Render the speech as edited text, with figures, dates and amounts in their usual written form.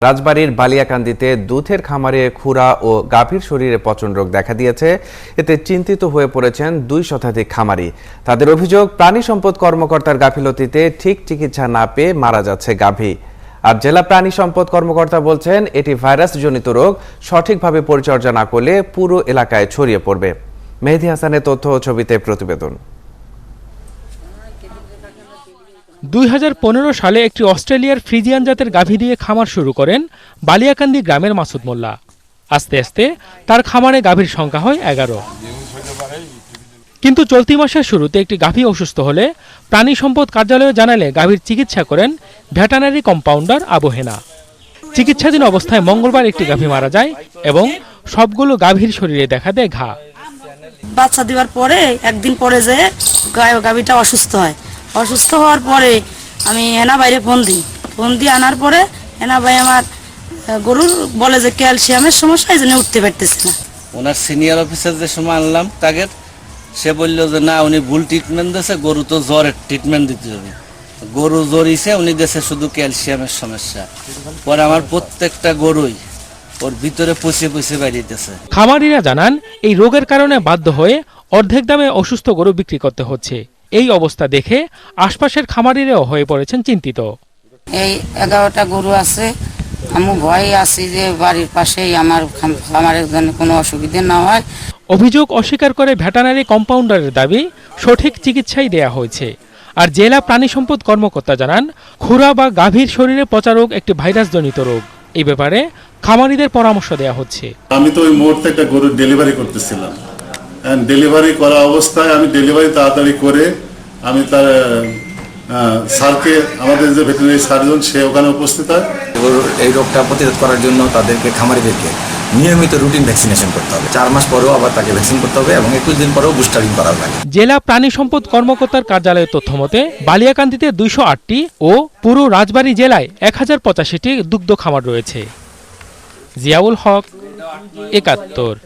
রাজবাড়ীর বালিয়াকান্দিতে দুধের খামারে খুরা ও গাভীর শরীরে পচন রোগ দেখা দিয়েছে। এতে চিন্তিত হয়ে পড়েছেন 2 শতাধিক খামারি। তাদের অভিযোগ, প্রাণী সম্পদ কর্মকর্তার গাফিলতিতে ঠিক চিকিৎসা না পেয়ে মারা যাচ্ছে গাভী। আর জেলা প্রাণী সম্পদ কর্মকর্তা বলছেন, এটি ভাইরাসজনিত রোগ, সঠিকভাবে পরিচর্যা না করলে পুরো এলাকায় ছড়িয়ে পড়বে। মেহেদী হাসানের তথ্য ও ছবিতে প্রতিবেদন। 2015 সালে একটি অস্ট্রেলিয়ার ফ্রিজিয়ান জাতের গাভী দিয়ে খামার শুরু করেন বালিয়াকান্দি গ্রামের মাসুদ মোল্লা। আস্তে আস্তে তার খামারে গাভীর সংখ্যা হয় 11। কিন্তু চলতি মাসের শুরুতে একটি গাভী অসুস্থ হলে প্রাণী সম্পদ কার্যালয়ে জানালে গাভীর চিকিৎসা করেন ভেটেরিনারি কম্পাউন্ডার আবু হেনা। চিকিৎসাধীন অবস্থায় মঙ্গলবার একটি গাভী মারা যায় এবং সবগুলো গাভীর শরীরে দেখা দেয় ঘা। বাচ্চা দেওয়ার পরে একদিন পরে যে গাভীটা অসুস্থ হয়। অসুস্থ হওয়ার পরে আমি হেনা বাইরে ফোন দিই আনার পরে হেনা ভাই আমার গরুর বলে যে ক্যালসিয়ামের সমস্যা, এই জন্য উঠতে পারতেছে না। ওনার সিনিয়র অফিসার যে সময় আনলাম তাকে, সে বললো যে না, উনি ভুল ট্রিটমেন্ট দিয়েছে, গরু তো জ্বরের ট্রিটমেন্ট দিতে হবে। গরু জ্বরিছে, উনি দেশে শুধু ক্যালসিয়ামের সমস্যা। পরে আমার প্রত্যেকটা গরুই ওর ভিতরে পচে বেরিয়েছে। খামারিরা জানান, এই রোগের কারণে বাধ্য হয়ে অর্ধেক দামে অসুস্থ গরু বিক্রি করতে হচ্ছে। এই অবস্থা দেখে আশপাশের খামারিরাও হয়ে পড়েছেন চিন্তিত। এই 11টা গরু আছে, আমি ভয়ে আছি যে বাড়ির পাশেই আমার খামারের জন্য কোনো অসুবিধা না হয়। অভিযোগ অস্বীকার করে ভেটেরিনারি কম্পাউন্ডারের দাবি, সঠিক চিকিৎসাই দেয়া হয়েছে। আর জেলা প্রাণী সম্পদ কর্মকর্তা জানান, খুরা বা গাভীর শরীরে পচা রোগ একটি ভাইরাসজনিত রোগ। এই ব্যাপারে খামারিদের পরামর্শ দেওয়া হচ্ছে। আমি তো ওই মুহূর্তে একটা গরু ডেলিভারি করতেছিলাম। ডেলিভারি করা অবস্থায় আমি ডেলিভারি তাড়াতাড়ি করে আমি তার স্যারকে, আমাদের যে ভেটেরিনারি সার্জন, সে ওখানে উপস্থিত হয়। গরুর এই রোগটা প্রতিরোধ করার জন্য তাদেরকে, খামারিদেরকে নিয়মিত রুটিন ভ্যাকসিনেশন করতে হবে। 4 মাস পরেও আবার তাকে ভ্যাকসিন করতে হবে এবং 21 দিন পরেও বুস্টারিং করা হবে। জেলা প্রাণী সম্পদ কর্মকর্তার কার্যালয়ের তথ্য মতে বালিয়াকান্দিতে 208টি ও পুরো রাজবাড়ী জেলায় 1085টি দুগ্ধ খামার রয়েছে। জিয়াউল হক, 71।